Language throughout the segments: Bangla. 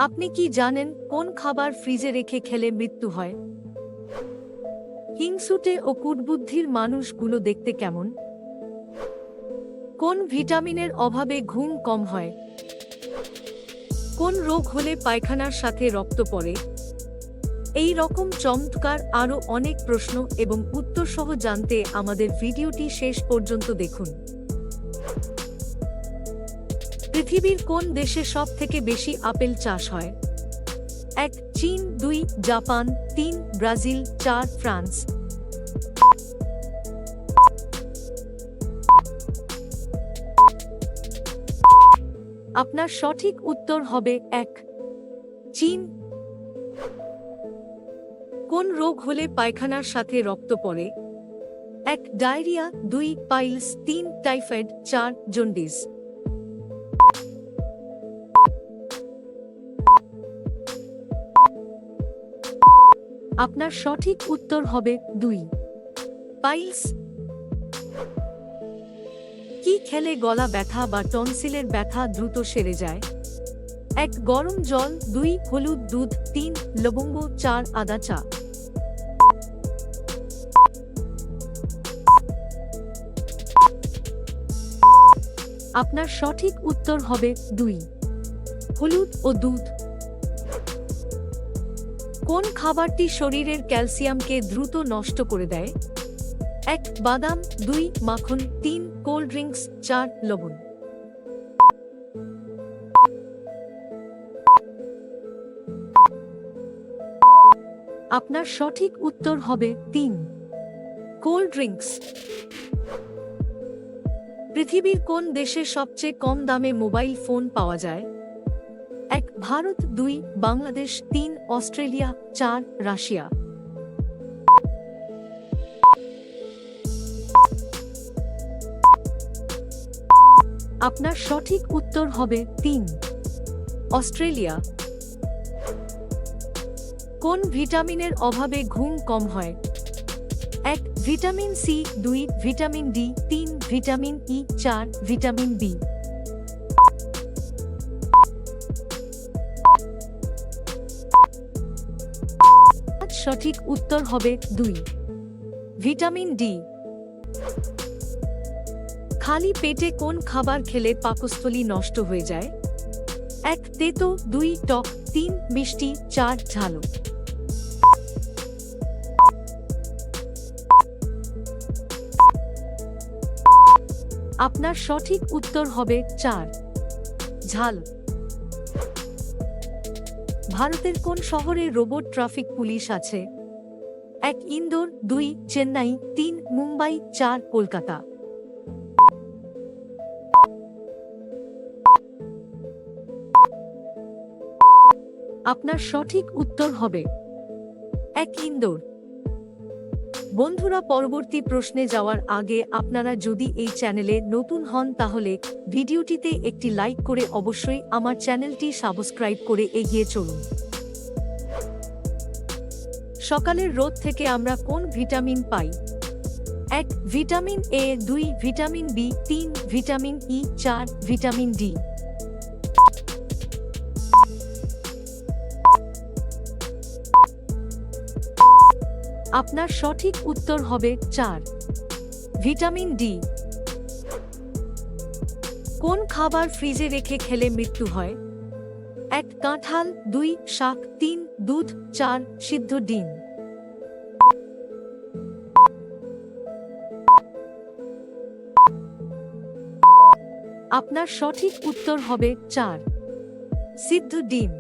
আপনি কি জানেন কোন খাবার ফ্রিজে রেখে খেলে মৃত্যু হয়? হিংসুটে ও কুটবুদ্ধির মানুষগুলো দেখতে কেমন? কোন ভিটামিনের অভাবে ঘুম কম হয়? কোন রোগ হলে পায়খানার সাথে রক্ত পড়ে? এই রকম চমৎকার আরও অনেক প্রশ্ন এবং উত্তর সহ জানতে আমাদের ভিডিওটি শেষ পর্যন্ত দেখুন। পৃথিবীর কোন দেশে সবথেকে বেশি আপেল চাষ হয়? 1 চীন, 2 জাপান, 3 ব্রাজিল, 4 ফ্রান্স। আপনার সঠিক উত্তর হবে 1 চীন। কোন রোগ হলে পায়খানার সাথে রক্ত পড়ে? 1 ডায়রিয়া, 2 পাইলস, 3 টাইফয়েড, 4 জন্ডিস। আপনার সঠিক উত্তর হবে 2 পাইলস। কি খেলে গলা ব্যথা বা টনসিলের ব্যথা দ্রুত সেরে যায়? 1 গরম জল, 2 হলুদ দুধ, 3 লবঙ্গ, 4 আদা চা। আপনার সঠিক উত্তর হবে 2 হলুদ ও দুধ। কোন খাবারটি শরীরের ক্যালসিয়ামকে দ্রুত নষ্ট করে দেয়? 1 বাদাম, 2 মাখন, 3 কোল্ড ড্রিঙ্কস, 4 লবণ। আপনার সঠিক উত্তর হবে 3 কোল্ড ড্রিঙ্কস। পৃথিবীর কোন দেশে সবচেয়ে কম দামে মোবাইল ফোন পাওয়া যায়? 1 ভারত, 2 বাংলাদেশ, 3 অস্ট্রেলিয়া, 4 রাশিয়া। আপনার সঠিক উত্তর হবে 3 অস্ট্রেলিয়া। কোন ভিটামিনের অভাবে ঘুম কম হয়? 1 vitamin C, 2 vitamin D, 3 vitamin E, 4 vitamin B. সঠিক উত্তর হবে 2 ভিটামিন ডি। খালি পেটে কোন খাবার খেলে পাকস্থলী নষ্ট হয়ে যায়? 1 তেতো, 2 টক, 3 মিষ্টি, 4 ঝালো। আপনার সঠিক উত্তর হবে 4 ঝাল। ভারতের কোন শহরে রোবট ট্রাফিক পুলিশ আছে? 1 ইন্দোর, 2 চেন্নাই, 3 মুম্বাই, 4 কলকাতা। আপনার সঠিক উত্তর হবে 1 ইন্দোর। বন্ধুরা, পরবর্তী প্রশ্নে যাওয়ার আগে আপনারা যদি এই চ্যানেলে নতুন হন তাহলে ভিডিওটিতে একটি লাইক করে অবশ্যই আমার চ্যানেলটি সাবস্ক্রাইব করে এগিয়ে চলুন। সকালের রোদ থেকে আমরা কোন ভিটামিন পাই? 1 vitamin A, 2 vitamin B, 3 vitamin E, 4 vitamin D. আপনার সঠিক উত্তর হবে 4 ভিটামিন ডি। কোন খাবার ফ্রিজে রেখে খেলে মৃত্যু হয়? 1 কাঁঠাল, 2 শাক, 3 দুধ, 4 সিদ্ধ ডিম। আপনার সঠিক উত্তর হবে 4 সিদ্ধ ডিম।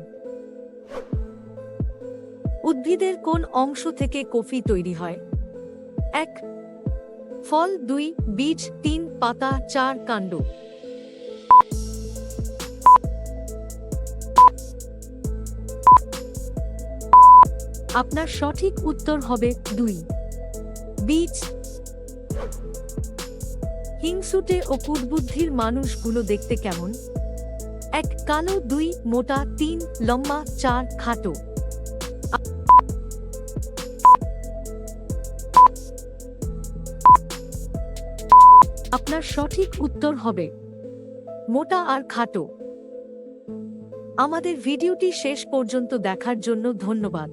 উদ্ভিদের কোন অংশ থেকে কফি তৈরি হয়? 1 ফল, 2 বীজ, 3 পাতা, 4 কাণ্ড। আপনার সঠিক উত্তর হবে 2 বীজ। হিংসুটে ও কুটবুদ্ধির মানুষগুলো দেখতে কেমন? 1 কালো, 2 মোটা, 3 লম্বা, 4 খাটো। আপনার সঠিক উত্তর হবে মোটা আর খাটো। আমাদের ভিডিওটি শেষ পর্যন্ত দেখার জন্য ধন্যবাদ।